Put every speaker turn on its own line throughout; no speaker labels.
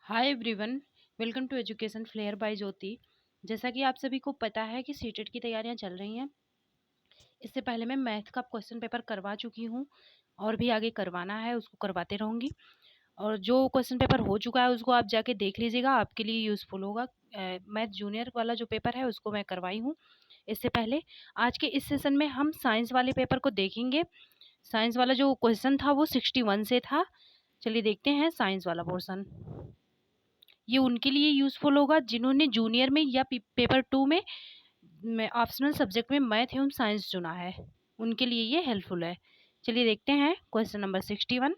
Hi everyone, welcome to Education Flair by Jyoti. जैसा कि आप सभी को पता है कि सीटेट की तैयारियां चल रही हैं। इससे पहले मैं मैथ का क्वेश्चन पेपर करवा चुकी हूं और भी आगे करवाना है, उसको करवाते रहूँगी। और जो क्वेश्चन पेपर हो चुका है उसको आप जाके देख लीजिएगा, आपके लिए यूज़फुल होगा। मैथ जूनियर वाला जो पेपर है उसको मैं करवाई हूँ इससे पहले। आज के इस सेशन में हम साइंस वाले पेपर को देखेंगे। साइंस वाला जो क्वेश्चन था वो 61 से था। चलिए देखते हैं साइंस वाला पोर्सन। ये उनके लिए यूज़फुल होगा जिन्होंने जूनियर में या पेपर 2 में ऑप्शनल सब्जेक्ट में मैथ एवं साइंस चुना है, उनके लिए ये हेल्पफुल है। चलिए देखते हैं क्वेश्चन नंबर 61।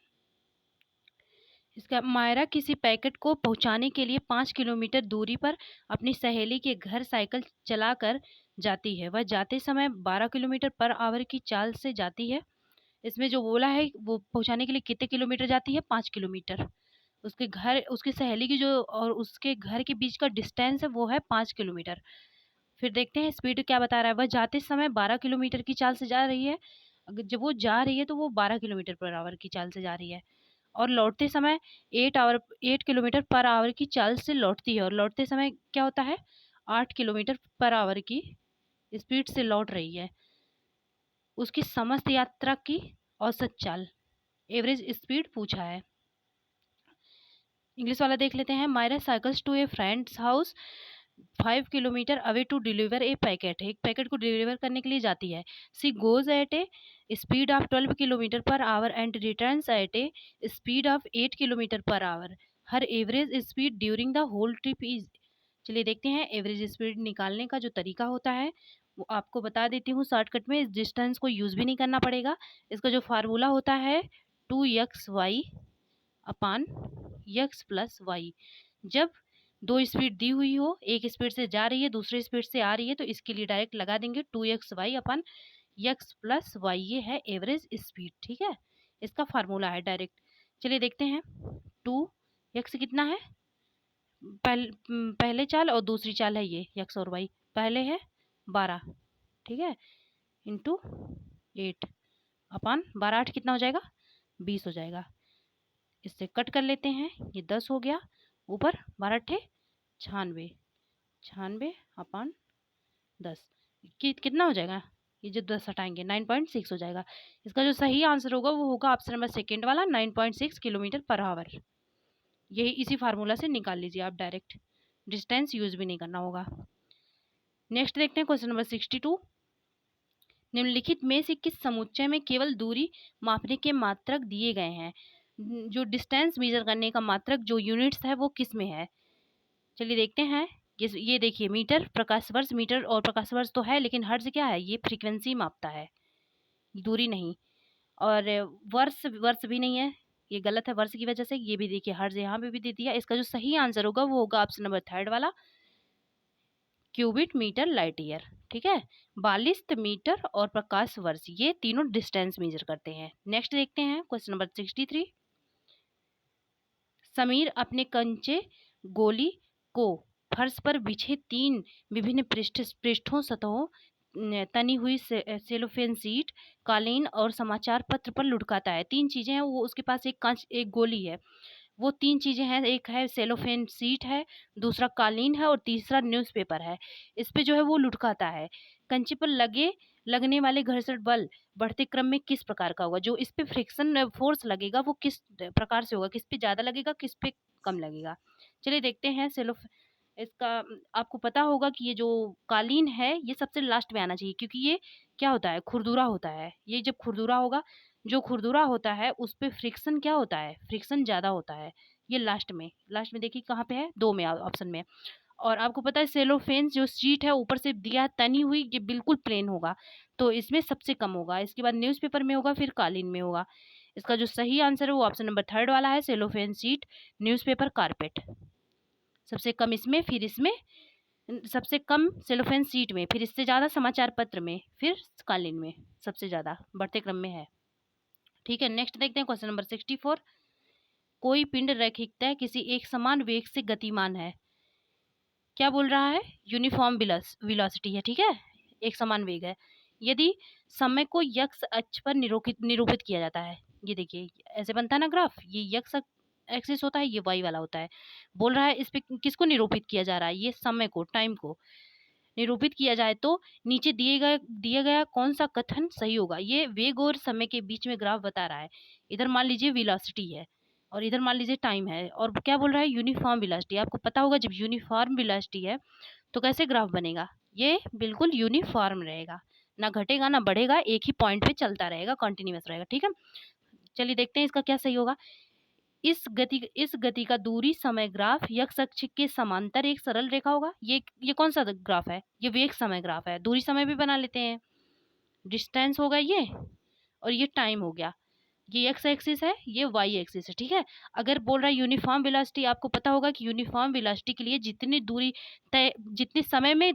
इसका मायरा किसी पैकेट को पहुंचाने के लिए 5 किलोमीटर दूरी पर अपनी सहेली के घर साइकिल चलाकर जाती है। वह जाते समय 12 किलोमीटर पर आवर की चाल से जाती है। इसमें जो बोला है वो पहुंचाने के लिए कितने किलोमीटर जाती है? 5 किलोमीटर। उसके घर, उसकी सहेली की जो और उसके घर के बीच का डिस्टेंस है वो है 5 किलोमीटर। फिर देखते हैं स्पीड क्या बता रहा है। वह जाते समय 12 किलोमीटर की चाल से जा रही है। अगर जब वो जा रही है तो वो 12 किलोमीटर पर आवर की चाल से जा रही है। और लौटते समय 8 किलोमीटर पर आवर की चाल से लौटती है। और लौटते समय क्या होता है? 8 किलोमीटर पर आवर की स्पीड से लौट रही है। उसकी समस्त यात्रा की औसत चाल, एवरेज स्पीड पूछा है। इंग्लिश वाला देख लेते हैं। Myra cycles to a friend's house 5 kilometre away to deliver a packet. एक पैकेट को डिलीवर करने के लिए जाती है। She goes at a speed of 12 kilometre per hour and returns at a speed of 8 kilometre per hour. Her average speed during the whole trip is. चलिए देखते हैं एवरेज स्पीड निकालने का जो तरीका होता है वो आपको बता देती हूँ शॉर्टकट में। इस डिस्टेंस को यूज़ भी नहीं करना पड़ेगा। इसका जो फार्मूला होता है 2xy अपान यक्स प्लस वाई। जब दो स्पीड दी हुई हो, एक स्पीड से जा रही है दूसरी स्पीड से आ रही है, तो इसके लिए डायरेक्ट लगा देंगे 2xy अपन यक्स प्लस वाई। ये है एवरेज स्पीड। ठीक है, इसका फार्मूला है डायरेक्ट। चलिए देखते हैं। 2x कितना है? पहले चाल और दूसरी चाल है ये यक्स और वाई। पहले है 12, ठीक है, इंटू 8 अपान 12 8 कितना हो जाएगा? 20 हो जाएगा। इससे कट कर लेते हैं, ये 10 हो गया। ऊपर 12 अट्ठे 96, 96 अपान 10 कितना हो जाएगा? ये जो 10 हटाएंगे 9.6 हो जाएगा। इसका जो सही आंसर होगा वो होगा ऑप्शन नंबर सेकेंड वाला, 9.6 किलोमीटर पर आवर। यही इसी फार्मूला से निकाल लीजिए आप डायरेक्ट, डिस्टेंस यूज भी नहीं करना होगा। नेक्स्ट देखते हैं क्वेश्चन नंबर 62। निम्नलिखित में से किस समुच्चय में केवल दूरी मापने के मात्रक दिए गए हैं? जो डिस्टेंस मेजर करने का मात्रक जो यूनिट्स है वो किस में है? चलिए देखते हैं। ये देखिए, मीटर, प्रकाश वर्ष। मीटर और प्रकाश वर्ष तो है, लेकिन हर्ट्ज क्या है? ये फ्रीक्वेंसी मापता है, दूरी नहीं। और वर्ष, वर्ष भी नहीं है, ये गलत है वर्ष की वजह से। ये भी देखिए हर्ट्ज यहाँ पे भी दे दिया। इसका जो सही आंसर होगा वो होगा ऑप्शन नंबर थर्ड वाला, क्यूबिट मीटर लाइट ईयर। ठीक है, 42 मीटर और प्रकाश वर्ष, ये तीनों डिस्टेंस मेजर करते हैं। नेक्स्ट देखते हैं क्वेश्चन नंबर 63। समीर अपने कंचे गोली को फर्श पर बिछे 3 विभिन्न पृष्ठों सतहों तनी हुई सेलोफेन सीट, कालीन और समाचार पत्र पर लुढ़काता है। 3 चीजें हैं वो, उसके पास एक कांच, एक गोली है। वो 3 चीजें हैं, एक है सेलोफेन सीट है, दूसरा कालीन है और तीसरा न्यूज़पेपर है। इस पे जो है वो लुढ़काता है। कंचे पर लगने वाले घर्षण बल बढ़ते क्रम में किस प्रकार का होगा? जो इस पे फ्रिक्शन फोर्स लगेगा वो किस प्रकार से होगा? किस पे ज़्यादा लगेगा, किस पे कम लगेगा? चलिए देखते हैं। इसका आपको पता होगा कि ये जो कालीन है ये सबसे लास्ट में आना चाहिए, क्योंकि ये क्या होता है? खुरदुरा होता है। ये जब खुरदुरा होगा, जो खुरदुरा होता है उस पे फ्रिक्शन क्या होता है? फ्रिक्शन ज़्यादा होता है। ये लास्ट में, लास्ट में देखिए कहाँ पे है? 2 में, ऑप्शन में। और आपको पता है सेलोफेन जो शीट है ऊपर से दिया है तनी हुई, ये बिल्कुल प्लेन होगा, तो इसमें सबसे कम होगा। इसके बाद न्यूज़पेपर में होगा, फिर कालीन में होगा। इसका जो सही आंसर है वो ऑप्शन नंबर थर्ड वाला है, सेलोफेन शीट, न्यूज़पेपर, कारपेट। सबसे कम इसमें, फिर इसमें सबसे कम सेलोफेन शीट में, फिर इससे ज़्यादा समाचार पत्र में, फिर कालीन में सबसे ज़्यादा बढ़ते क्रम में है। ठीक है, नेक्स्ट देखते हैं क्वेश्चन नंबर 64। कोई पिंड रैखिकता किसी एक समान वेग से गतिमान है। क्या बोल रहा है? यूनिफॉर्म वेलोसिटी है। ठीक है, एक समान वेग है। यदि समय को यक्स अक्ष पर निरूपित किया जाता है, ये देखिए ऐसे बनता है ना ग्राफ, ये यक्स एक्सिस होता है, ये वाई वाला होता है। बोल रहा है इस पे किसको निरूपित किया जा रहा है, ये समय को, टाइम को निरूपित किया जाए तो नीचे दिया गया कौन सा कथन सही होगा। ये वेग और समय के बीच में ग्राफ बता रहा है। इधर मान लीजिए वेलोसिटी है और इधर मान लीजिए टाइम है, और क्या बोल रहा है यूनिफॉर्म वेलोसिटी। आपको पता होगा जब यूनिफॉर्म वेलोसिटी है तो कैसे ग्राफ बनेगा, ये बिल्कुल यूनिफॉर्म रहेगा, ना घटेगा ना बढ़ेगा, एक ही पॉइंट पे चलता रहेगा, कंटिन्यूअस रहेगा। ठीक है, चलिए देखते हैं इसका क्या सही होगा। इस गति का दूरी समय ग्राफ x अक्ष के समांतर एक सरल रेखा होगा। ये कौन सा ग्राफ है, ये वेग समय ग्राफ है। दूरी समय भी बना लेते हैं, डिस्टेंस होगा ये, और ये टाइम हो गया। ये एक्स एक्सिस है, ये वाई एक्सिस है। ठीक है, अगर बोल रहा है यूनिफॉर्म वेलोसिटी, आपको पता होगा कि यूनिफॉर्म वेलोसिटी के लिए जितनी दूरी तय, जितने समय में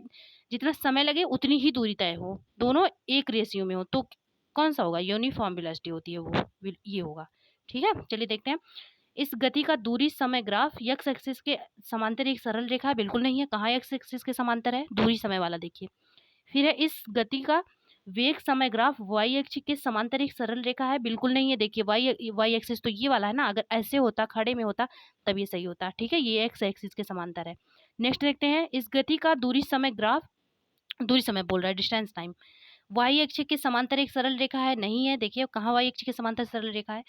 जितना समय लगे उतनी ही दूरी तय हो, दोनों एक रेशियो में हो, तो कौन सा होगा, यूनिफॉर्म वेलोसिटी होती है वो, ये होगा। ठीक है, चलिए देखते हैं। इस गति का दूरी समय ग्राफ x एक्सिस के समांतर एक सरल रेखा है, बिल्कुल नहीं है। कहाँ x एक्सिस के समांतर है, दूरी समय वाला देखिए। फिर है इस गति का वेग समय ग्राफ y अक्ष के समांतर एक सरल रेखा है, बिल्कुल नहीं है। देखिए y एक्सिस तो ये वाला है ना, अगर ऐसे होता खड़े में होता तब ये सही होता। ठीक है, ये x एक्सिस के समांतर है। नेक्स्ट देखते हैं, इस गति का दूरी समय ग्राफ, दूरी समय बोल रहा है, डिस्टेंस टाइम, y अक्ष के समांतर एक सरल रेखा है, नहीं है। देखिए कहाँ y अक्ष के समांतर सरल रेखा है।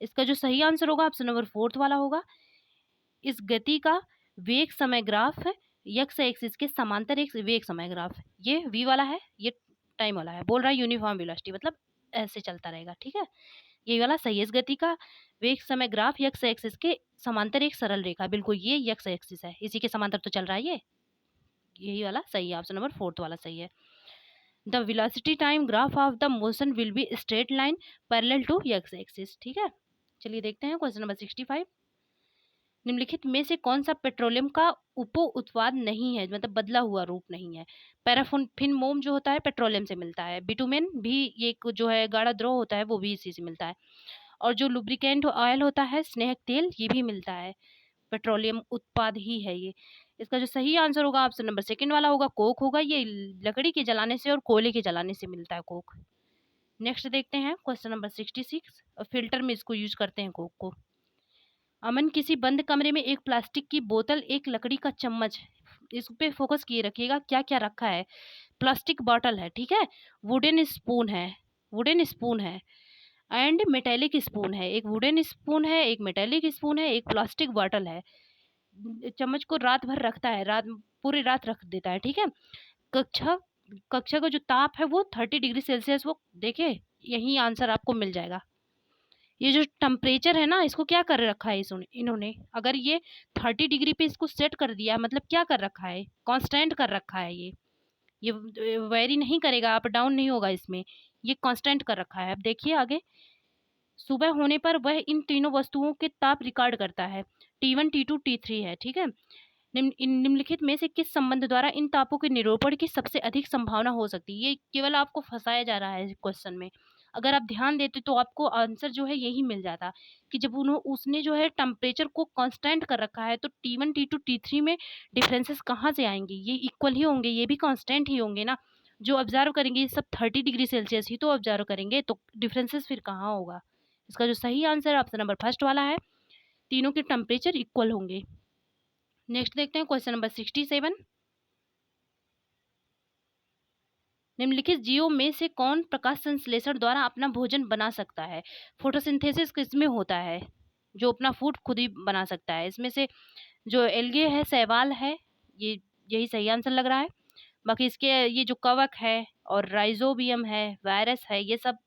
इसका जो सही आंसर होगा ऑप्शन नंबर 4 वाला होगा। इस गति का वेग समय ग्राफ है, x एक्सिस के समांतर एक वेग समय ग्राफ, ये v वाला है, ये टाइम वाला है। बोल रहा है यूनिफॉर्म वेलोसिटी, मतलब ऐसे चलता रहेगा। ठीक है, ये वाला सही है। इस गति का वेग समय ग्राफ x एक्सिस के समांतर एक सरल रेखा, बिल्कुल ये x एक्सिस है, इसी के समांतर तो चल रहा है ये, यही वाला सही है, ऑप्शन नंबर 4 वाला सही है। The velocity time graph of the motion will be straight line parallel to x axis. ठीक है, चलिए देखते हैं क्वेश्चन नंबर 65। निम्नलिखित में से कौन सा पेट्रोलियम का उप उत्पाद नहीं है, मतलब बदला हुआ रूप नहीं है। पैराफिन मोम जो होता है पेट्रोलियम से मिलता है, बिटुमेन भी ये जो है गाढ़ा द्रव होता है वो भी इसी से मिलता है, और जो लुब्रिकेंट ऑयल होता है स्नेहक तेल ये भी मिलता है, पेट्रोलियम उत्पाद ही है ये। इसका जो सही आंसर होगा ऑप्शन नंबर 2 वाला होगा, कोक होगा। ये लकड़ी के जलाने से और कोयले के जलाने से मिलता है कोक। नेक्स्ट देखते हैं क्वेश्चन नंबर 66, और फिल्टर में इसको यूज करते हैं कोक को। अमन किसी बंद कमरे में एक प्लास्टिक की बोतल, एक लकड़ी का चम्मच, इस पे फोकस किए रखिएगा, क्या क्या रखा है। प्लास्टिक बॉटल है, ठीक है, वुडन स्पून है, वुडन स्पून है, एंड मेटेलिक स्पून है। एक वुडन स्पून है, एक मेटेलिक स्पून है, एक प्लास्टिक बॉटल है। चम्मच को रात भर रखता है, रात पूरी रात रख देता है। ठीक है, कक्षा कक्षा का जो ताप है वो 30 डिग्री सेल्सियस, वो देखिए यही आंसर आपको मिल जाएगा। ये जो टेम्परेचर है ना, इसको क्या कर रखा है इन्होंने, अगर ये 30 डिग्री पे इसको सेट कर दिया, मतलब क्या कर रखा है, कांस्टेंट कर रखा है। ये वेरी नहीं करेगा, अप डाउन नहीं होगा इसमें, ये कांस्टेंट कर रखा है। अब देखिए आगे, सुबह होने पर वह इन तीनों वस्तुओं के ताप रिकॉर्ड करता है, T1 T2 T3 है। ठीक है, निम्नलिखित में से किस संबंध द्वारा इन तापों के निरूपण की सबसे अधिक संभावना हो सकती है। ये केवल आपको फंसाया जा रहा है क्वेश्चन में, अगर आप ध्यान देते तो आपको आंसर जो है यही मिल जाता कि जब उसने जो है टेम्परेचर को कांस्टेंट कर रखा है, तो T1 T2 T3 में डिफरेंसेस कहाँ से आएंगे, ये इक्वल ही होंगे, ये भी कांस्टेंट ही होंगे ना। जो ऑब्जर्व करेंगे ये सब 30 डिग्री सेल्सियस ही तो ऑब्जर्व करेंगे, तो डिफरेंसेस फिर कहाँ होगा। इसका जो सही आंसर है ऑप्शन नंबर 1 वाला है, तीनों के टेम्परेचर इक्वल होंगे। नेक्स्ट देखते हैं क्वेश्चन नंबर 67। निम्नलिखित जीवों में से कौन प्रकाश संश्लेषण द्वारा अपना भोजन बना सकता है। फोटोसिंथेसिस किसमें होता है, जो अपना फूड खुद ही बना सकता है। इसमें से जो एल्गे है, शैवाल है, ये यही सही आंसर लग रहा है। बाकी इसके ये जो कवक है और राइजोबियम है, वायरस है, ये सब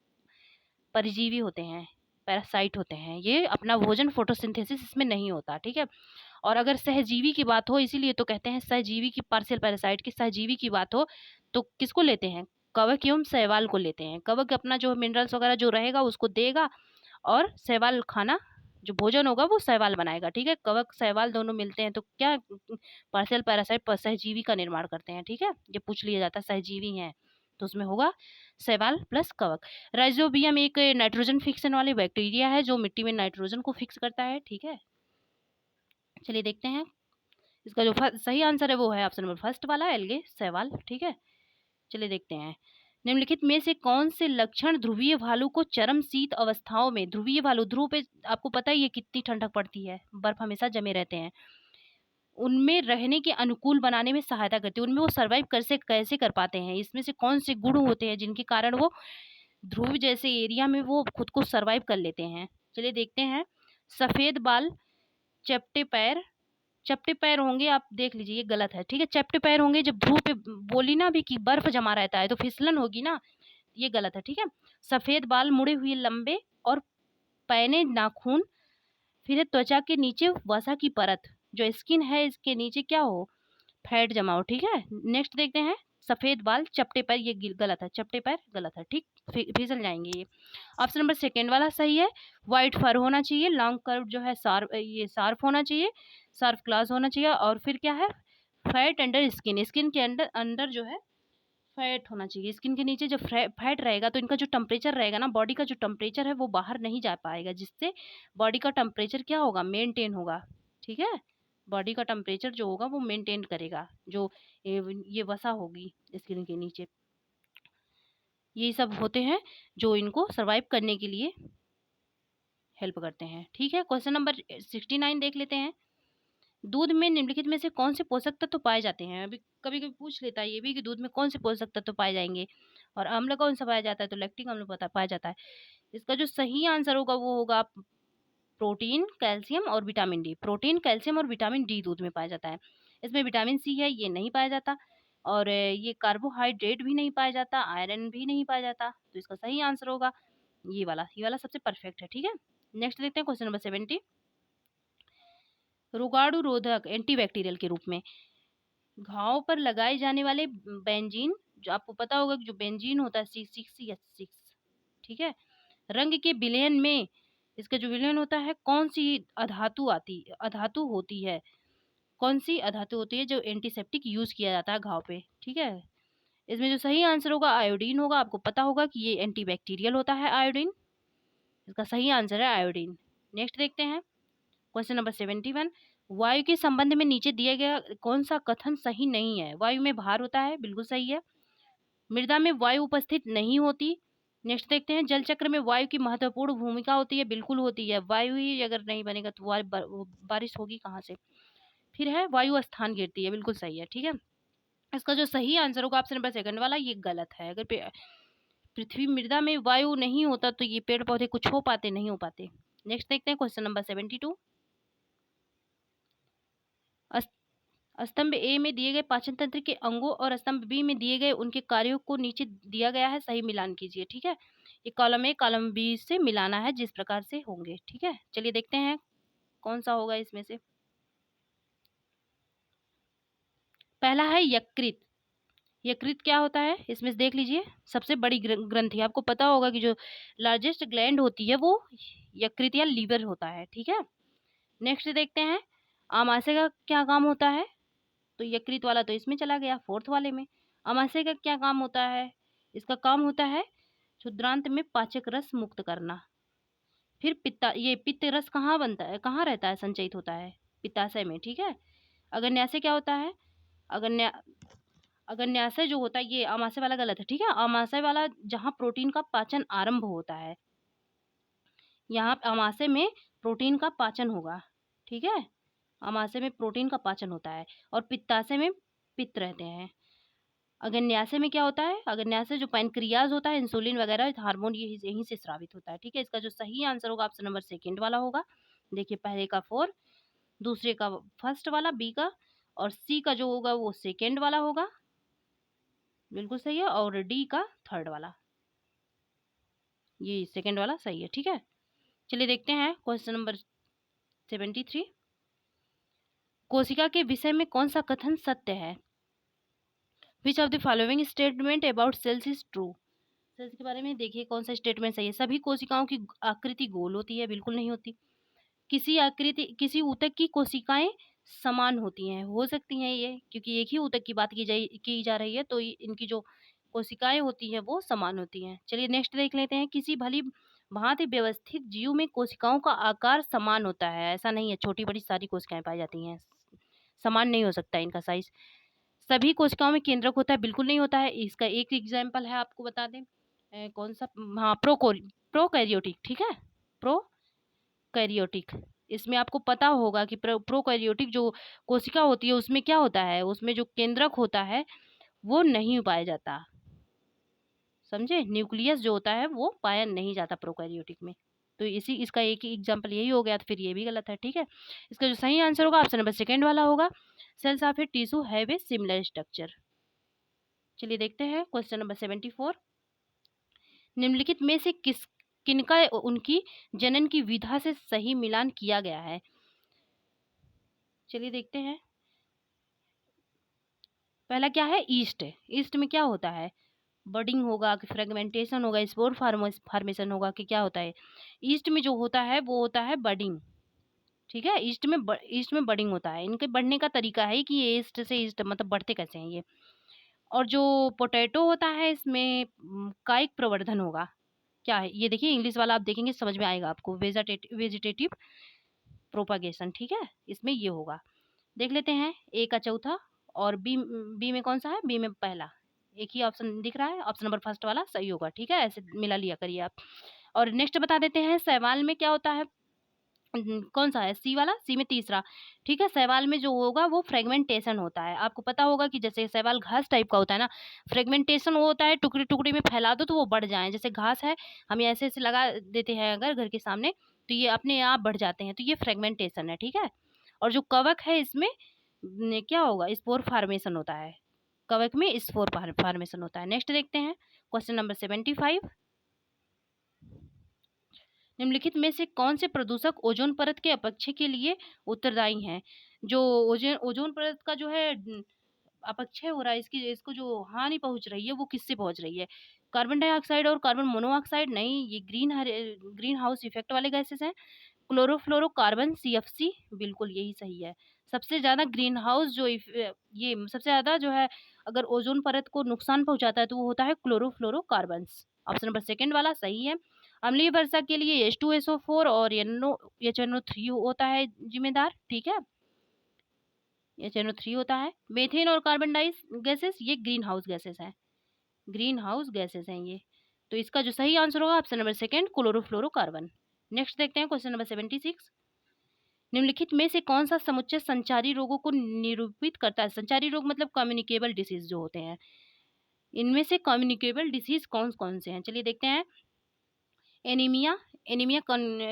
परजीवी होते हैं, पैरासाइट होते हैं, ये अपना भोजन फोटोसिंथेसिस इसमें नहीं होता। ठीक है, और अगर सहजीवी की बात हो, इसीलिए तो कहते हैं सहजीवी की, पार्शियल पैरासाइट की सहजीवी की बात हो तो किसको लेते हैं, कवक एवं शैवाल को लेते हैं। कवक अपना जो मिनरल्स वगैरह जो रहेगा उसको देगा, और शैवाल खाना जो भोजन होगा वो शैवाल बनाएगा। ठीक है, कवक शैवाल दोनों मिलते हैं तो क्या, पार्शियल पैरासाइट सहजीवी का निर्माण करते हैं। ठीक है, ये पूछ लिया जाता है सहजीवी हैं तो उसमें होगा शैवाल प्लस कवक। राइजोबियम एक नाइट्रोजन फिक्सन वाली बैक्टीरिया है जो मिट्टी में नाइट्रोजन को फिक्स करता है। ठीक है, चलिए देखते हैं। इसका जो सही आंसर है वो है ऑप्शन नंबर 1 वाला, एल्गे शैवाल। ठीक है, चलिए देखते हैं। निम्नलिखित में से कौन से लक्षण ध्रुवीय भालू को चरम शीत अवस्थाओं में, ध्रुवीय भालू, ध्रुव पे आपको पता ही है कितनी ठंडक पड़ती है, बर्फ हमेशा जमे रहते हैं, उनमें रहने के अनुकूल बनाने में सहायता करती है, उनमें वो सर्वाइव कैसे कर पाते हैं, इसमें से कौन से गुण होते हैं जिनके कारण वो ध्रुव जैसे एरिया में वो खुद को सर्वाइव कर लेते हैं। चलिए देखते हैं। सफेद बाल, चपटे पैर, चपटे पैर होंगे, आप देख लीजिए ये गलत है, ठीक है। चपटे पैर होंगे जब ध्रुव पे, बोली ना अभी कि बर्फ जमा रहता है तो फिसलन होगी ना, ये गलत है, ठीक है। सफेद बाल, मुड़े हुए लंबे और पैने नाखून, फिर है त्वचा के नीचे वसा की परत, जो स्किन है इसके नीचे क्या हो, फैट जमा हो, ठीक है। नेक्स्ट देखते हैं। सफेद बाल, चपटे पैर, ये गलत है, चपटे पैर गलत है, ठीक, फिसल जाएंगे ये। ऑप्शन नंबर सेकेंड वाला सही है। व्हाइट फर होना चाहिए, लॉन्ग कर्व जो है शार्प होना चाहिए, शार्प क्लास होना चाहिए, और फिर क्या है, फैट अंडर स्किन, स्किन के अंदर अंदर जो है फैट होना चाहिए, स्किन के नीचे जब फैट रहेगा तो इनका जो टेम्परेचर रहेगा ना, बॉडी का जो टेम्परेचर है वो बाहर नहीं जा पाएगा, जिससे बॉडी का टेम्परेचर क्या होगा, मेंटेन होगा, ठीक है। बॉडी का टेम्परेचर जो होगा वो मेंटेन करेगा, जो ये वसा होगी स्किन के नीचे, ये सब होते हैं जो इनको सरवाइव करने के लिए हेल्प करते हैं, ठीक है। क्वेश्चन नंबर 69 देख लेते हैं। दूध में निम्नलिखित में से कौन से पोषक तत्व पाए जाते हैं, अभी कभी कभी पूछ लेता है ये भी कि दूध में कौन से पोषक तत्व पाए जाएंगे, और अम्ल कौन सा पाया जाता है, तो लैक्टिक अम्ल पाया जाता है। इसका जो सही आंसर होगा वो होगा प्रोटीन, कैल्शियम और विटामिन डी। प्रोटीन, कैल्शियम और विटामिन डी दूध में पाया जाता है। इसमें विटामिन सी है, ये नहीं पाया जाता, और ये कार्बोहाइड्रेट भी नहीं पाया जाता, आयरन भी नहीं पाया जाता, तो इसका सही आंसर होगा ये वाला सबसे परफेक्ट है, ठीक है। नेक्स्ट देखते हैं क्वेश्चन नंबर 70। रोगाणु रोधक एंटीबैक्टीरियल के रूप में घाव पर लगाए जाने वाले बेंजीन, जो आपको पता होगा कि जो बेंजीन होता है C6H6, ठीक है। रंग के विलयन में इसका जो विलयन होता है, कौन सी अधातु होती है, कौन सी अधातु होती है जो एंटीसेप्टिक यूज किया जाता है घाव पे, ठीक है। इसमें जो सही आंसर होगा आयोडीन होगा, आपको पता होगा कि ये एंटीबैक्टीरियल होता है आयोडीन, इसका सही आंसर है आयोडीन। नेक्स्ट देखते हैं क्वेश्चन नंबर 71। वायु के संबंध में नीचे दिया गया कौन सा कथन सही नहीं है। वायु में भार होता है, बिल्कुल सही है। मृदा में वायु उपस्थित नहीं होती। नेक्स्ट देखते हैं। जल चक्र में वायु की महत्वपूर्ण भूमिका होती है, बिल्कुल होती है। वायु ही अगर नहीं बनेगा तो बारिश होगी कहाँ से। फिर है वायु स्थान गिरती है, बिल्कुल सही है, ठीक है। इसका जो सही आंसर होगा ऑप्शन नंबर सेकंड वाला, ये गलत है। अगर पृथ्वी मृदा में वायु नहीं होता तो ये पेड़ पौधे कुछ हो पाते, नहीं हो पाते। नेक्स्ट देखते हैं क्वेश्चन नंबर 72। स्तंभ ए में दिए गए पाचन तंत्र के अंगों और स्तंभ बी में दिए गए उनके कार्यों को नीचे दिया गया है, सही मिलान कीजिए, ठीक है। ये कॉलम ए कॉलम बी से मिलाना है जिस प्रकार से होंगे, ठीक है। चलिए देखते हैं कौन सा होगा इसमें से। पहला है यकृत। यकृत क्या होता है इसमें से देख लीजिए, सबसे बड़ी ग्रंथि, आपको पता होगा कि जो लार्जेस्ट ग्लैंड होती है वो यकृत या लीवर होता है, ठीक है। नेक्स्ट देखते हैं आमाशय का क्या काम होता है, तो यकृत वाला तो इसमें चला गया फोर्थ वाले में। आमाशय का क्या काम होता है, इसका काम होता है क्षुद्रांत में पाचक रस मुक्त करना। फिर पित्त रस कहाँ बनता है, कहाँ रहता है, संचयित होता है पित्ताशय में, ठीक है। अग्न्याशय क्या होता है, अग्न्या अग्न्याशय जो होता है, ये आमाशय वाला गलत है, ठीक है। आमाशय वाला जहाँ प्रोटीन का पाचन आरंभ होता है, यहाँ आमाशय में प्रोटीन का पाचन होगा, ठीक है। आमाशय में प्रोटीन का पाचन होता है, और पित्ताशय में पित्त रहते हैं। अग्न्याशय में क्या होता है, अग्न्याशय जो पैनक्रियाज होता है, इंसुलिन वगैरह हार्मोन ये यहीं से स्रावित होता है, ठीक है। इसका जो सही आंसर होगा ऑप्शन नंबर सेकंड वाला होगा। देखिए पहले का 4, दूसरे का फर्स्ट वाला बी का, और सी का जो होगा वो सेकंड वाला होगा, बिल्कुल सही है, और डी का थर्ड वाला, ये सेकंड वाला सही है, ठीक है। चलिए देखते हैं क्वेश्चन नंबर 73। कोशिका के विषय में कौन सा कथन सत्य है। Which of the following statement about cells is true. Cells के बारे में देखिए कौन सा स्टेटमेंट सही है। सभी कोशिकाओं की आकृति गोल होती है, बिल्कुल नहीं होती। किसी ऊतक की कोशिकाएं समान होती हैं, हो सकती हैं ये, क्योंकि एक ही ऊतक की बात की जा रही है, तो इनकी जो कोशिकाएं होती हैं वो समान होती हैं। चलिए नेक्स्ट देख लेते हैं। किसी भली भांति व्यवस्थित जीव में कोशिकाओं का आकार समान होता है, ऐसा नहीं है, छोटी बड़ी सारी कोशिकाएं पाई जाती हैं, समान नहीं हो सकता इनका साइज। सभी कोशिकाओं में केंद्रक होता है? बिल्कुल नहीं होता है। इसका एक एग्जाम्पल है, आपको बता दें, कौन सा, हाँ, प्रोकैरियोटिक, ठीक है, प्रोकैरियोटिक। इसमें आपको पता होगा कि प्रोकैरियोटिक जो कोशिका होती है उसमें क्या होता है, उसमें जो केंद्रक होता है वो नहीं पाया जाता, समझे। न्यूक्लियस जो होता है वो पाया नहीं जाता प्रोकैरियोटिक में। तो इसी इसका एक ही एग्जांपल यही हो गया, तो फिर ये भी गलत है, ठीक है। इसका जो सही आंसर होगा ऑप्शन नंबर सेकंड वाला होगा, cells of a tissue have a similar structure. चलिए देखते हैं क्वेश्चन नंबर 74। निम्नलिखित में से किनका उनकी जनन की विधा से सही मिलान किया गया है? चलिए देखते हैं। पहला क्या है, ईस्ट। ईस्ट में क्या होता है, बडिंग होगा कि फ्रेगमेंटेशन होगा, स्पोर फार्मेशन होगा कि क्या होता है? ईस्ट में जो होता है वो होता है बडिंग, ठीक है। ईस्ट में बडिंग होता है। इनके बढ़ने का तरीका है कि ये ईस्ट से ईस्ट मतलब बढ़ते कैसे हैं ये। और जो पोटैटो होता है इसमें कायिक प्रवर्धन होगा। क्या है ये, देखिए इंग्लिश वाला आप देखेंगे समझ में आएगा आपको, वेजिटेटिव प्रोपागेशन, ठीक है, इसमें ये होगा। देख लेते हैं ए का चौथा, और बी बी में कौन सा है, बी में पहला, एक ही ऑप्शन दिख रहा है, ऑप्शन नंबर फर्स्ट वाला सही होगा, ठीक है, ऐसे मिला लिया करिए आप। और नेक्स्ट बता देते हैं, सवाल में क्या होता है, कौन सा है, सी वाला, सी में तीसरा, ठीक है। शैवाल में जो होगा वो फ्रेगमेंटेशन होता है। आपको पता होगा कि जैसे शैवाल घास टाइप का होता है ना, फ्रेगमेंटेशन वो होता है टुकड़े टुकड़े में फैला दो तो वो बढ़ जाए। जैसे घास है, हम ऐसे ऐसे लगा देते हैं अगर घर के सामने, तो ये अपने आप बढ़ जाते हैं, तो ये फ्रेगमेंटेशन है, ठीक है। और जो कवक है इसमें क्या होगा, स्पोर फार्मेशन होता है, कवक में स्पोर फार्मेशन होता है। नेक्स्ट देखते हैं क्वेश्चन नंबर 75। निम्नलिखित में से कौन से प्रदूषक ओजोन परत के अपक्षय के लिए उत्तरदायी हैं? जो ओजोन ओजोन परत का जो है अपक्षय हो रहा है, इसकी इसको जो हानि पहुंच रही है वो किससे पहुंच रही है? कार्बन डाइऑक्साइड और कार्बन मोनोऑक्साइड नहीं, ये ग्रीन हाउस इफेक्ट वाले गैसेस हैं। क्लोरोफ्लोरोकार्बन, सीएफसी, बिल्कुल यही सही है। सबसे ज्यादा ग्रीन हाउस ये सबसे ज्यादा जो है, अगर ओजोन परत को नुकसान पहुंचाता है तो वो होता है क्लोरोफ्लोरोकार्बन। ऑप्शन नंबर सेकंड वाला सही है। अम्लीय वर्षा के लिए H2SO4 और HNO3 होता है जिम्मेदार, ठीक है, HNO3 होता है। मेथेन और कार्बन डाई गैसेस ये ग्रीन हाउस गैसेस हैं, ग्रीन हाउस गैसेस हैं ये। तो इसका जो सही आंसर होगा option number second, chlorofluorocarbon. Next देखते हैं क्वेश्चन नंबर 76। निम्नलिखित में से कौन सा समुच्चय संचारी रोगों को निरूपित करता है? संचारी रोग मतलब कम्युनिकेबल डिसीज जो होते हैं, इनमें से कम्युनिकेबल डिसीज कौन कौन से हैं? चलिए देखते हैं। एनीमिया, एनीमिया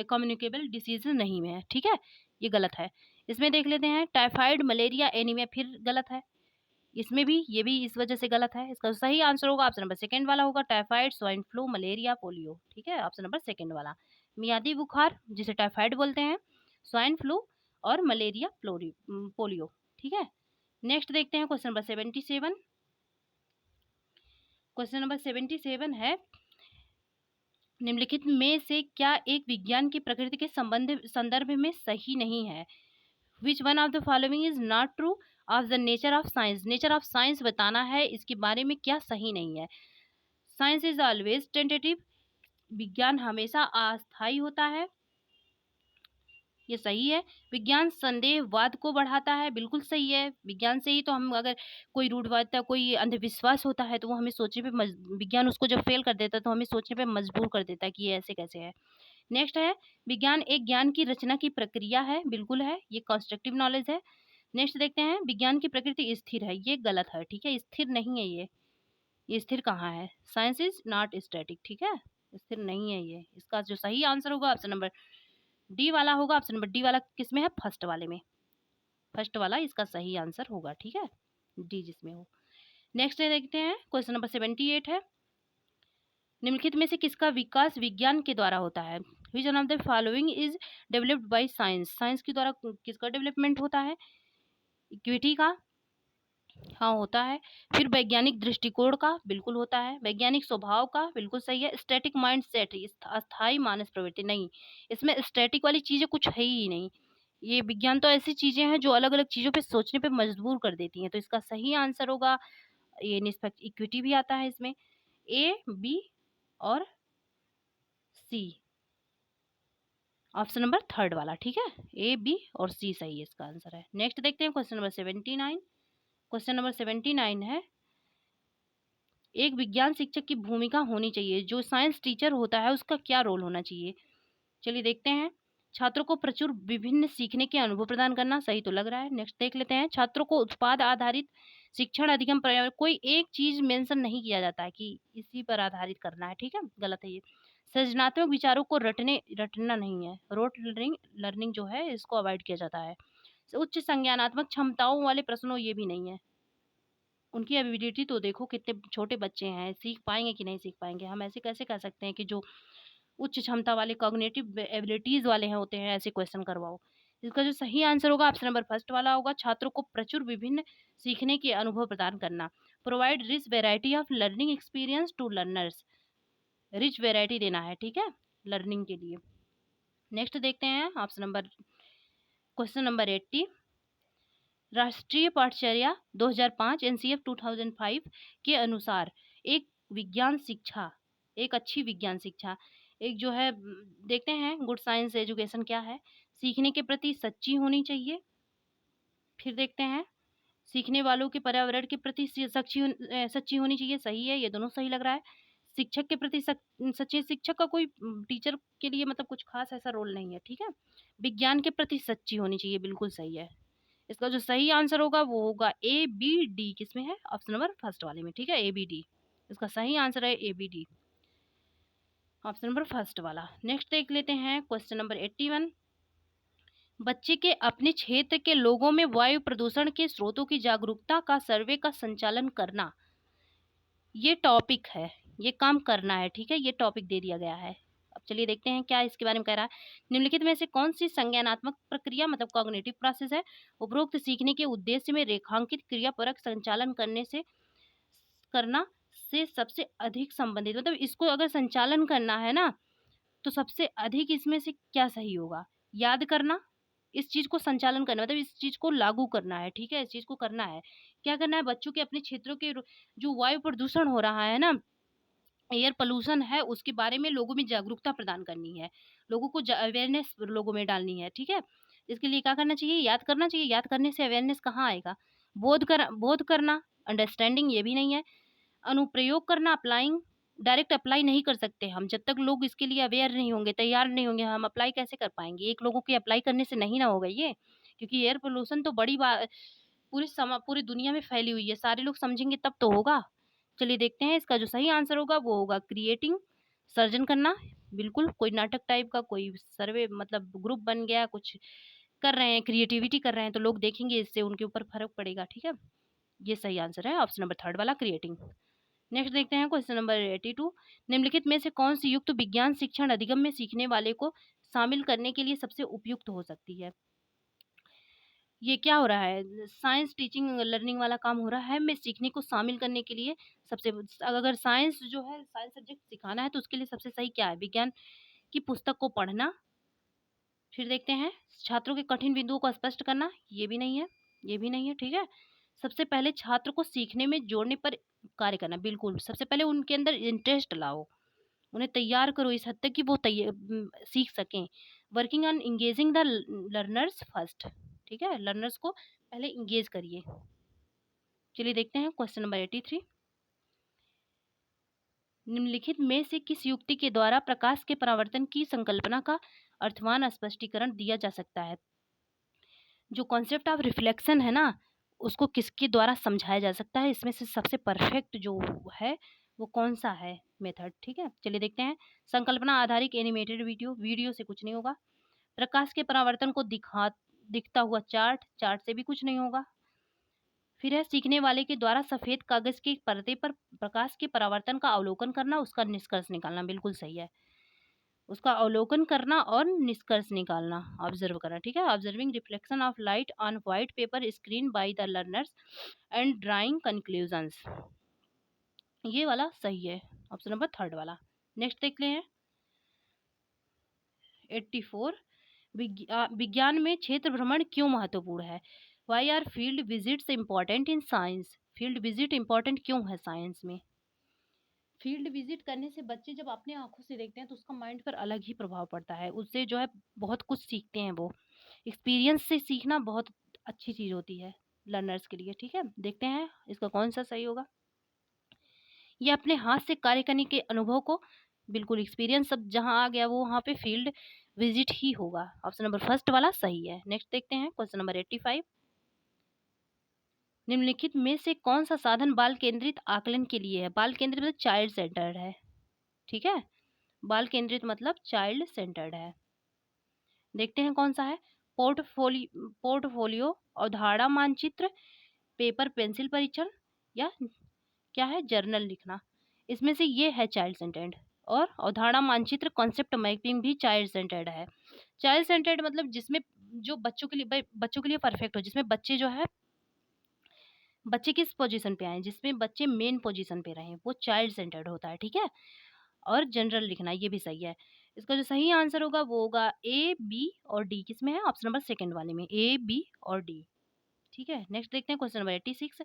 कम्युनिकेबल डिसीज नहीं में है, ठीक है, ये गलत है। इसमें देख लेते हैं टाइफाइड, मलेरिया, एनीमिया, फिर गलत है। इसमें भी, ये भी इस वजह से गलत है। इसका सही आंसर होगा ऑप्शन नंबर सेकंड वाला होगा, typhoid, swine flu, malaria, polio, ठीक है, ऑप्शन नंबर सेकंड वाला। मियादी बुखार जिसे टाइफाइड बोलते हैं, स्वाइन फ्लू और मलेरिया पोलियो, ठीक है। नेक्स्ट देखते हैं क्वेश्चन नंबर 77। क्वेश्चन नंबर 77 है, निम्नलिखित में से क्या एक विज्ञान की प्रकृति के संदर्भ में सही नहीं है? Which one of the following is not true of the nature of science? Nature of science बताना है, इसके बारे में क्या सही नहीं है? साइंस इज ऑलवेज टेंटेटिव, विज्ञान हमेशा अस्थायी होता है, ये सही है। विज्ञान संदेहवाद को बढ़ाता है, बिल्कुल सही है। विज्ञान से ही तो हम, अगर कोई रूढ़वादिता, कोई अंधविश्वास होता है तो वो हमें सोचने पे विज्ञान उसको जब फेल कर देता है तो हमें सोचने पे मजबूर कर देता है कि ये ऐसे कैसे है। नेक्स्ट है, विज्ञान एक ज्ञान की रचना की प्रक्रिया है, बिल्कुल है, ये कंस्ट्रक्टिव नॉलेज है। नेक्स्ट देखते हैं, विज्ञान की प्रकृति स्थिर है, ये गलत है, ठीक है, स्थिर नहीं है ये स्थिर कहाँ है? साइंस इज नॉट स्टैटिक, ठीक है, स्थिर नहीं है ये। इसका जो सही आंसर होगा ऑप्शन नंबर डी वाला होगा। ऑप्शन नंबर डी वाला किस में है? फर्स्ट वाले में, फर्स्ट वाला इसका सही आंसर होगा, ठीक है, डी जिसमें हो। नेक्स्ट देखते हैं क्वेश्चन नंबर 78 है, निम्नलिखित में से किसका विकास विज्ञान के द्वारा होता है? Which one of the following is developed by science? Science के द्वारा किसका डेवलपमेंट होता है? इक्विटी का, हाँ होता है। फिर वैज्ञानिक दृष्टिकोण का, बिल्कुल होता है। वैज्ञानिक स्वभाव का, बिल्कुल सही है। स्टैटिक माइंड सेट, अस्थायी मानस प्रवृत्ति, नहीं, इसमें स्टैटिक वाली चीजें कुछ है ही नहीं। ये विज्ञान तो ऐसी चीजें हैं जो अलग अलग चीजों पे सोचने पे मजबूर कर देती हैं, तो इसका सही आंसर होगा ये निष्पक्ष, इक्विटी भी आता है इसमें, ए, बी और सी, ऑप्शन नंबर थर्ड वाला, ठीक है, ए, बी और सी सही है, इसका आंसर है। नेक्स्ट देखते हैं क्वेश्चन नंबर 79। क्वेश्चन नंबर 79 है, एक विज्ञान शिक्षक की भूमिका होनी चाहिए, जो साइंस टीचर होता है उसका क्या रोल होना चाहिए। चलिए देखते हैं। छात्रों को प्रचुर विभिन्न सीखने के अनुभव प्रदान करना, सही तो लग रहा है। नेक्स्ट देख लेते हैं। छात्रों को उत्पाद आधारित शिक्षण अधिगम पर्यावरण, कोई एक चीज मेंशन नहीं किया जाता है कि इसी पर आधारित करना है, ठीक है, गलत है ये। सृजनात्मक विचारों को रटना नहीं है, रोट लर्निंग लर्निंग जो है इसको अवॉइड किया जाता है। उच्च संज्ञानात्मक क्षमताओं वाले प्रश्नों, ये भी नहीं है। उनकी एबिलिटी तो देखो, कितने छोटे बच्चे हैं, सीख पाएंगे कि नहीं सीख पाएंगे। हम ऐसे कैसे कह सकते हैं कि जो उच्च क्षमता वाले कॉग्निटिव एबिलिटीज वाले हैं होते हैं ऐसे क्वेश्चन करवाओ। इसका जो सही आंसर होगा ऑप्शन नंबर फर्स्ट वाला होगा, छात्रों को प्रचुर विभिन्न सीखने के अनुभव प्रदान करना। Provide rich variety of learning experience to learners, rich variety देना है, ठीक है, लर्निंग के लिए। नेक्स्ट देखते हैं ऑप्शन नंबर, क्वेश्चन नंबर 80, राष्ट्रीय पाठचर्या 2005 एनसीएफ 2005 के अनुसार एक विज्ञान शिक्षा, एक अच्छी विज्ञान शिक्षा, एक जो है देखते हैं गुड साइंस एजुकेशन क्या है। सीखने के प्रति सच्ची होनी चाहिए। फिर देखते हैं, सीखने वालों के पर्यावरण के प्रति सच्ची होनी चाहिए, सही है, ये दोनों सही लग रहा है। शिक्षक के प्रति सच्चे, शिक्षक का कोई टीचर के लिए मतलब कुछ खास ऐसा रोल नहीं है, ठीक है। विज्ञान के प्रति सच्ची होनी चाहिए, बिल्कुल सही है। इसका जो सही आंसर होगा वो होगा ए बी डी, किसमें है, ऑप्शन नंबर फर्स्ट वाले में, ठीक है, ए बी डी। इसका सही आंसर है A B D, option number first वाला। नेक्स्ट देख लेते हैं क्वेश्चन नंबर 81, बच्चे के अपने क्षेत्र के लोगों में वायु प्रदूषण के स्रोतों की जागरूकता का सर्वे का संचालन करना, ये टॉपिक है, ये काम करना है, ठीक है, ये टॉपिक दे दिया गया है। अब चलिए देखते हैं क्या इसके बारे में कह रहा है। निम्नलिखित में से कौन सी संज्ञानात्मक प्रक्रिया मतलब कॉग्निटिव प्रोसेस है उपरोक्त सीखने के उद्देश्य में रेखांकित क्रियापरक संचालन करना से सबसे अधिक संबंधित, मतलब इसको अगर संचालन करना है ना तो सबसे अधिक इसमें से क्या सही होगा। याद करना, इस चीज को संचालन करना मतलब इस चीज को लागू करना है, ठीक है, इस चीज को करना है। क्या करना है, बच्चों के अपने क्षेत्रों के जो वायु प्रदूषण हो रहा है ना, एयर पोल्यूशन है, उसके बारे में लोगों में जागरूकता प्रदान करनी है, लोगों को अवेयरनेस लोगों में डालनी है, ठीक है। इसके लिए क्या करना चाहिए, याद करना चाहिए। याद करने से अवेयरनेस कहाँ आएगा। बोध करना, अंडरस्टैंडिंग, ये भी नहीं है। अनुप्रयोग करना, अप्लाइंग, डायरेक्ट अप्लाई नहीं कर सकते हम जब तक लोग इसके लिए अवेयर नहीं होंगे, तैयार नहीं होंगे, हम अप्लाई कैसे कर पाएंगे। एक लोगों के अप्लाई करने से नहीं ना होगा ये, क्योंकि एयर पोल्यूशन तो बड़ी बात पूरी दुनिया में फैली हुई है, सारे लोग समझेंगे तब तो होगा। चलिए देखते हैं, इसका जो सही आंसर होगा वो होगा क्रिएटिंग, सर्जन करना। बिल्कुल, कोई नाटक टाइप का कोई सर्वे मतलब ग्रुप बन गया, कुछ कर रहे हैं, क्रिएटिविटी कर रहे हैं, तो लोग देखेंगे, इससे उनके ऊपर फर्क पड़ेगा, ठीक है। ये सही आंसर है ऑप्शन नंबर थर्ड वाला, क्रिएटिंग। नेक्स्ट देखते हैं क्वेश्चन नंबर 82, निम्नलिखित में से कौन सी युक्त विज्ञान शिक्षण अधिगम में सीखने वाले को शामिल करने के लिए सबसे उपयुक्त हो सकती है। ये क्या हो रहा है, साइंस टीचिंग लर्निंग वाला काम हो रहा है, में सीखने को शामिल करने के लिए सबसे, अगर साइंस जो है साइंस सब्जेक्ट सिखाना है तो उसके लिए सबसे सही क्या है, विज्ञान की पुस्तक को पढ़ना। फिर देखते हैं, छात्रों के कठिन बिंदुओं को स्पष्ट करना, ये भी नहीं है, ये भी नहीं है, ठीक है। सबसे पहले छात्र को सीखने में जोड़ने पर कार्य करना, बिल्कुल सबसे पहले उनके अंदर इंटरेस्ट लाओ, उन्हें तैयार करो इस हद तक कि वो सीख सकें। Working on engaging the learners first, ठीक है, लर्नर्स को पहले इंगेज करिए। चलिए देखते हैं क्वेश्चन नंबर 83, निम्नलिखित में से किस युक्ति के द्वारा प्रकाश के परावर्तन की संकल्पना का अर्थवान स्पष्टीकरण दिया जा सकता है। जो कॉन्सेप्ट ऑफ रिफ्लेक्शन है ना, उसको किसके द्वारा समझाया जा सकता है, इसमें से सबसे परफेक्ट जो है वो कौन सा है मेथड, ठीक है। चलिए देखते हैं, संकल्पना आधारित एनिमेटेड वीडियो, वीडियो से कुछ नहीं होगा। प्रकाश के परावर्तन को दिखता हुआ चार्ट, चार्ट से भी कुछ नहीं होगा। फिर है सीखने वाले के द्वारा सफेद कागज के पर्दे पर प्रकाश के परावर्तन का अवलोकन करना, उसका निष्कर्ष निकालना, बिल्कुल सही है, उसका अवलोकन करना और निष्कर्ष निकालना, ऑब्जर्व करना, ठीक है। Observing reflection of light on white paper screen by the learners and drawing conclusions, ये वाला सही है, ऑप्शन नंबर थर्ड वाला। नेक्स्ट देख लें 84, विज्ञान में क्षेत्र भ्रमण क्यों महत्वपूर्ण है। Why are field visits important in science, field visit important क्यों है साइंस में। फील्ड विजिट करने से बच्चे जब अपने आंखों से देखते हैं तो उसका माइंड पर अलग ही प्रभाव पड़ता है, उससे जो है बहुत कुछ सीखते हैं, वो एक्सपीरियंस से सीखना बहुत अच्छी चीज़ होती है। लर्नर्स के लिए। ठीक है, देखते हैं इसका कौन सा सही होगा। ये अपने हाथ से कार्य करने के अनुभव को, बिल्कुल एक्सपीरियंस सब जहाँ आ गया वो वहाँ पे फील्ड विजिट ही होगा। ऑप्शन नंबर फर्स्ट वाला सही है। नेक्स्ट देखते हैं क्वेश्चन नंबर 85। निम्नलिखित में से कौन सा साधन बाल केंद्रित आकलन के लिए है? बाल केंद्रित मतलब चाइल्ड सेंटर्ड है। ठीक है, बाल केंद्रित मतलब चाइल्ड सेंटर्ड है। देखते हैं कौन सा है। पोर्टफोलियो, अवधारणा मानचित्र, पेपर पेंसिल परीक्षण, या क्या है, जर्नल लिखना। इसमें से ये है चाइल्ड सेंटर्ड। और अवधारणा मानचित्र कॉन्सेप्ट मैपिंग भी चाइल्ड सेंटर्ड है। चाइल्ड सेंटर्ड मतलब जिसमें जो बच्चों के लिए परफेक्ट हो, जिसमें बच्चे जो है, बच्चे किस पोजीशन पे आए, जिसमें बच्चे मेन पोजीशन पे रहें, वो चाइल्ड सेंटर्ड होता है। ठीक है, और जनरल लिखना, ये भी सही है। इसका जो सही आंसर होगा वो होगा ए, बी और डी। किसमें है? ऑप्शन नंबर सेकंड वाले में, ए, बी और डी। ठीक है, नेक्स्ट देखते हैं क्वेश्चन नंबर 86।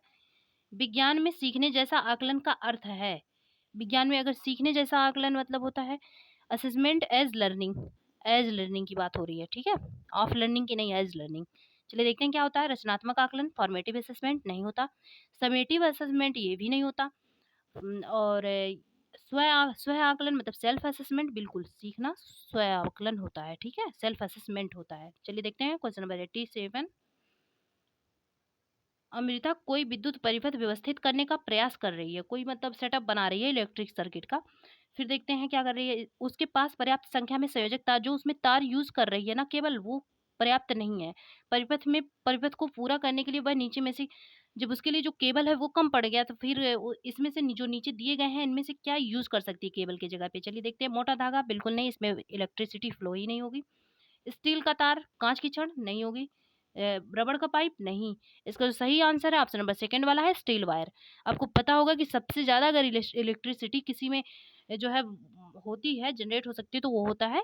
विज्ञान में सीखने जैसा आकलन का अर्थ है। विज्ञान में अगर सीखने जैसा आकलन मतलब होता है assessment as learning. As learning की बात हो रही है। ठीक है, ऑफ लर्निंग की नहीं, एज लर्निंग। चलिए देखते हैं क्या होता है। रचनात्मक आकलन, फॉर्मेटिव असेसमेंट नहीं होता, समेटिव असेसमेंट ये भी नहीं होता, और स्व स्व आकलन मतलब सेल्फ असेसमेंट, बिल्कुल सीखना स्व आकलन होता है। ठीक है, सेल्फ असेसमेंट होता है। चलिए देखते हैं क्वेश्चन नंबर 87। अमृता कोई विद्युत परिपथ व्यवस्थित करने का प्रयास कर रही है। कोई मतलब सेटअप बना रही है इलेक्ट्रिक सर्किट का। फिर देखते हैं क्या कर रही है। उसके पास पर्याप्त संख्या में संयोजक तार, जो उसमें तार यूज कर रही है ना, केवल वो पर्याप्त नहीं है। परिपथ को पूरा करने के लिए वह नीचे में से, जब उसके लिए जो केबल है वो कम पड़ गया, तो फिर इसमें से जो नीचे दिए गए हैं इनमें से क्या यूज कर सकती है केबल की जगह पे। चलिए देखते हैं। मोटा धागा, बिल्कुल नहीं, इसमें इलेक्ट्रिसिटी फ्लो ही नहीं होगी। स्टील का तार, कांच की छड़, नहीं होगी। रबड़ का पाइप, नहीं। इसका जो सही आंसर है ऑप्शन नंबर सेकंड वाला है, स्टील वायर। आपको पता होगा कि सबसे ज्यादा अगर इलेक्ट्रिसिटी किसी में जो है होती है, जनरेट हो सकती है, तो वो होता है,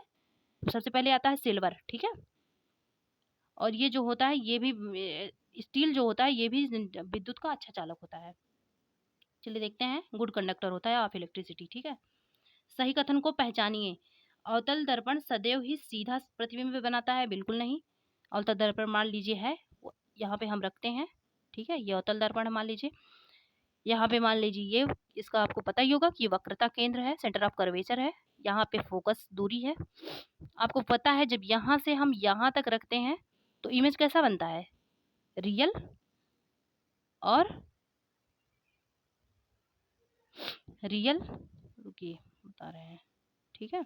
सबसे पहले आता है सिल्वर। ठीक है, और ये जो होता है ये भी स्टील जो होता है ये भी विद्युत का अच्छा चालक होता है। चलिए देखते हैं। गुड कंडक्टर होता है ऑफ इलेक्ट्रिसिटी। ठीक है, सही कथन को पहचानिए। अवतल दर्पण सदैव ही सीधा प्रतिबिंब बनाता है, बिल्कुल नहीं। अवतल दर्पण मान लीजिए है, यहाँ पे हम रखते हैं। ठीक है, ये अवतल दर्पण मान लीजिए, यहाँ पे मान लीजिए ये, इसका आपको पता ही होगा कि वक्रता केंद्र है, सेंटर ऑफ कर्वेचर है। यहाँ पे फोकस दूरी है। आपको पता है जब यहाँ से हम यहाँ तक रखते हैं तो इमेज कैसा बनता है? रियल और रुकिए बता रहे हैं। ठीक है,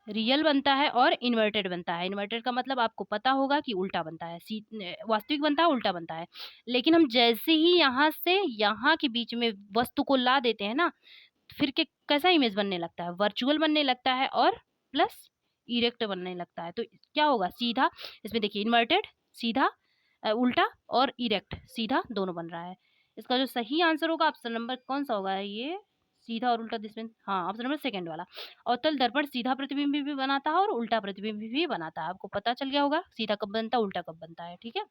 रियल बनता है और इन्वर्टेड बनता है। इन्वर्टेड का मतलब आपको पता होगा कि उल्टा बनता है, वास्तविक बनता है, उल्टा बनता है। लेकिन हम जैसे ही यहाँ से यहाँ के बीच में वस्तु को ला देते हैं ना, फिर के कैसा इमेज बनने लगता है? वर्चुअल बनने लगता है और प्लस इरेक्ट बनने लगता है। तो क्या होगा? सीधा, इसमें देखिए इन्वर्टेड सीधा, उल्टा, और इरेक्ट सीधा, दोनों बन रहा है। इसका जो सही आंसर होगा ऑप्शन नंबर कौन सा होगा? ये सीधा और उल्टा जिसमें, हाँ, ऑप्शन नंबर सेकंड वाला। अवतल दर्पण सीधा प्रतिबिंब भी बनाता है और उल्टा प्रतिबिंब भी बनाता है। आपको पता चल गया होगा सीधा कब बनता है, उल्टा कब बनता है। ठीक है,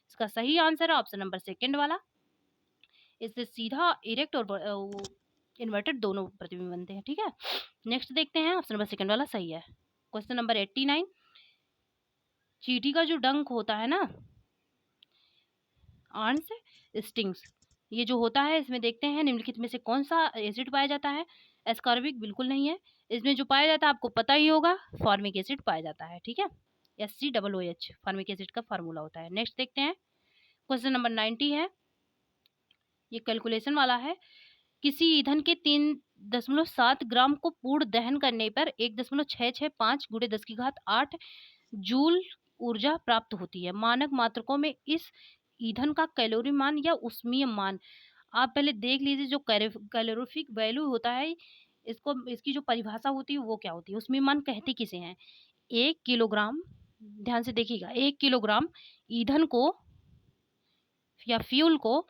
इसका सही आंसर है ऑप्शन नंबर सेकंड वाला। इससे सीधा, इरेक्ट और इन्वर्टेड दोनों प्रतिबिंब बनते हैं। ठीक है, नेक्स्ट देखते हैं। ऑप्शन नंबर सेकंड वाला सही है। Question number 89। चींटी का जो डंक होता है ना, आंस स्टिंग्स, ये जो होता है, इसमें देखते हैं निम्नलिखित में से कौन सा एसिड पाया जाता है? एस्कॉर्बिक, बिल्कुल नहीं है। इसमें जो पाया जाता है आपको पता ही होगा, फॉर्मिक एसिड पाया जाता है। ठीक है, SCOOH फॉर्मिक एसिड का फार्मूला होता है। नेक्स्ट देखते हैं। क्वेश्चन नंबर 90 है, ये कैलकुलेशन वाला है। किसी ईंधन के 3.7 ग्राम को पूर्ण दहन करने पर 1.665 गुणे 10⁸ जूल ऊर्जा प्राप्त होती है। मानक मात्रकों में इस ईंधन का कैलोरी मान या उष्मीय मान, आप पहले देख लीजिए। जो कैलोरीफिक वैल्यू होता है, इसकी जो परिभाषा होती है वो क्या होती है? उष्मीय मान कहते किसे हैं? 1 किलोग्राम, ध्यान से देखिएगा, 1 किलोग्राम ईंधन को या फ्यूल को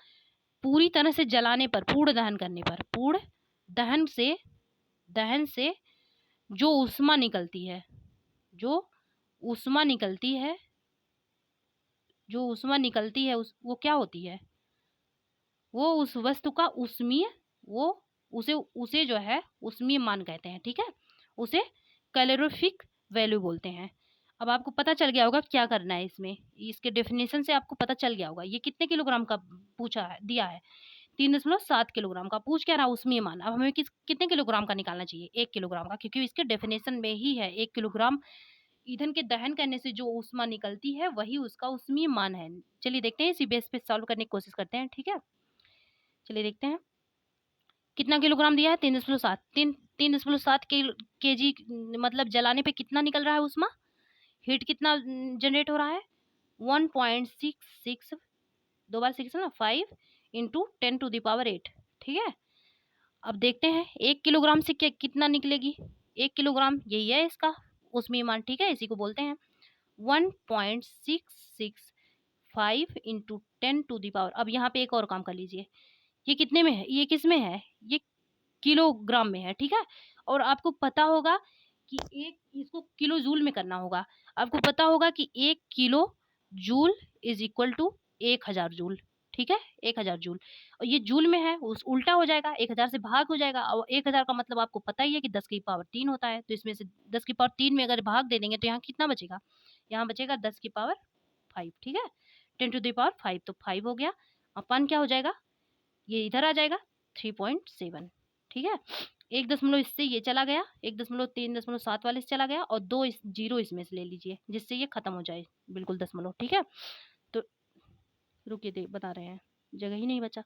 पूरी तरह से जलाने पर, पूर्ण दहन करने पर, पूर्ण दहन से जो ऊष्मा निकलती है, जो ऊष्मा निकलती है, वो क्या होती है? वो उस वस्तु का उष्मीय, वो उसे जो है उष्मीय मान कहते हैं। ठीक है, उसे कैलोरीफिक वैल्यू बोलते हैं। अब आपको पता चल गया होगा क्या करना है इसमें, इसके डेफिनेशन से आपको पता चल गया होगा। ये कितने किलोग्राम का पूछा है, दिया है 3.7 किलोग्राम का, पूछ क्या रहा है उसमें मान। अब हमें कितने किलोग्राम का निकालना चाहिए, 1 किलोग्राम का, क्योंकि इसके डेफिनेशन में ही है 1 किलोग्राम ईंधन के दहन करने से जो ऊष्मा निकलती है वही उसका उसमें मान है। चलिए देखते हैं, इसी बेस पे सॉल्व करने की कोशिश करते हैं, ठीक है। चलिए देखते हैं कितना किलोग्राम दिया है, 3.7, 3.7 के जी, मतलब जलाने पे कितना निकल रहा है ऊष्मा, हीट कितना जनरेट हो रहा है, 1.66, दो बार सिक्स है ना, 5 इंटू 10⁸ ठीक है। अब देखते हैं 1 किलोग्राम से क्या कितना निकलेगी, 1 किलोग्राम यही है इसका उसमें मान, ठीक है, इसी को बोलते हैं 1.665 इंटू 10⁸। अब यहाँ पे एक और काम कर लीजिए, ये कितने में है, ये किस में है, ये किलोग्राम में है, ठीक है। और आपको पता होगा कि एक, इसको किलो जूल में करना होगा। आपको पता होगा कि 1 kilo joule is equal to 1000 joule, ठीक है, 1000 जूल। और ये जूल में है, उस उल्टा हो जाएगा, 1000 से भाग हो जाएगा। और 1000 का मतलब आपको पता ही है कि 10⁻³ होता है, तो इसमें से 10⁻³ में अगर भाग दे देंगे तो यहाँ कितना बचेगा, यहाँ बचेगा 10⁵, ठीक है, 10⁵, तो 5 हो गया। अपन क्या हो जाएगा, ये इधर आ जाएगा 3.7, ठीक है। 1 दशमलव इससे ये चला गया, 1.3.7 वाले से चला गया, और 2 जीरो इसमें से ले लीजिए जिससे ये खत्म हो जाए बिल्कुल दशमलव, ठीक है। तो रुकिए, दे बता रहे हैं, जगह ही नहीं बचा।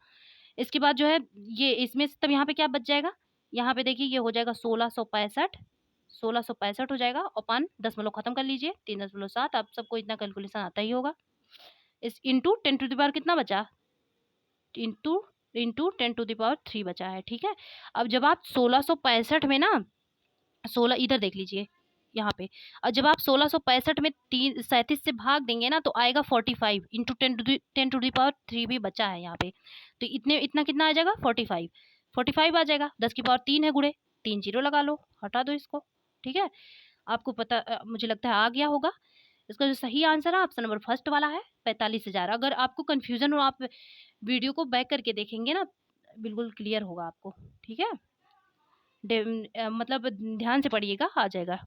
इसके बाद जो है ये इसमें से तब यहाँ पे क्या बच जाएगा, यहाँ पे देखिए ये हो जाएगा 1665, 1665 हो जाएगा, और 5 दशमलव खत्म कर लीजिए, 3.7, आप सबको इतना कैलकुलेशन आता ही होगा। इस इंटू 10⁻³ कितना बचा, इंटू इंटू 10⁻³ बचा है, ठीक है। अब जब आप 1665 में ना, 16 इधर देख लीजिए यहाँ पे, और जब आप 1665 में 37 से भाग देंगे ना तो आएगा 45 इंटू 10⁻³ भी बचा है यहाँ पे, तो इतने इतना कितना आ जाएगा 45, 45 आ जाएगा, 10⁻³ है गुड़े, 3 जीरो लगा लो, हटा दो इसको, ठीक है। आपको पता मुझे लगता है आ गया होगा। इसका जो सही आंसर है ऑप्शन नंबर फर्स्ट वाला है, 45,000। अगर आपको कंफ्यूजन हो, आप वीडियो को बैक करके देखेंगे ना, बिल्कुल क्लियर होगा आपको, ठीक है। मतलब ध्यान से पढ़िएगा, आ जाएगा।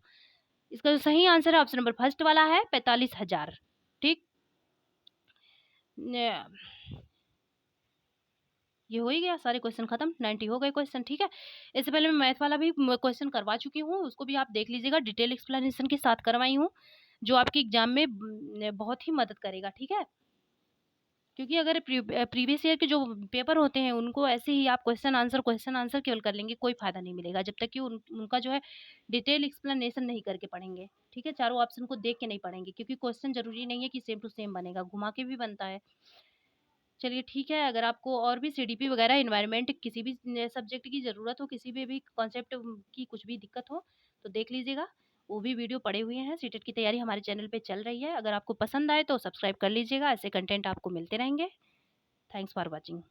इसका जो सही आंसर है ऑप्शन नंबर फर्स्ट वाला है, 45,000, ठीक। ये हो ही गया, सारे क्वेश्चन खत्म, 90 हो गए क्वेश्चन, ठीक है। इससे पहले मैं मैथ वाला भी क्वेश्चन करवा चुकी हूँ, उसको भी आप देख लीजिएगा, डिटेल एक्सप्लेनेशन के साथ करवाई हूँ, जो आपकी एग्जाम में बहुत ही मदद करेगा, ठीक है। क्योंकि अगर प्रीवियस ईयर के जो पेपर होते हैं उनको ऐसे ही आप क्वेश्चन आंसर केवल कर लेंगे, कोई फायदा नहीं मिलेगा जब तक कि उनका जो है डिटेल एक्सप्लेनेशन नहीं करके पढ़ेंगे, ठीक है। चारों ऑप्शन को देख के नहीं पढ़ेंगे, क्योंकि क्वेश्चन जरूरी नहीं है कि सेम टू सेम बनेगा, घुमा के भी बनता है। चलिए ठीक है, अगर आपको और भी सीडीपी वगैरह इन्वायरमेंट किसी भी सब्जेक्ट की ज़रूरत हो, किसी भी कॉन्सेप्ट की कुछ भी दिक्कत हो तो देख लीजिएगा, वो भी वीडियो पड़े हुए हैं। सीटेट की तैयारी हमारे चैनल पे चल रही है, अगर आपको पसंद आए तो सब्सक्राइब कर लीजिएगा, ऐसे कंटेंट आपको मिलते रहेंगे। Thanks for watching.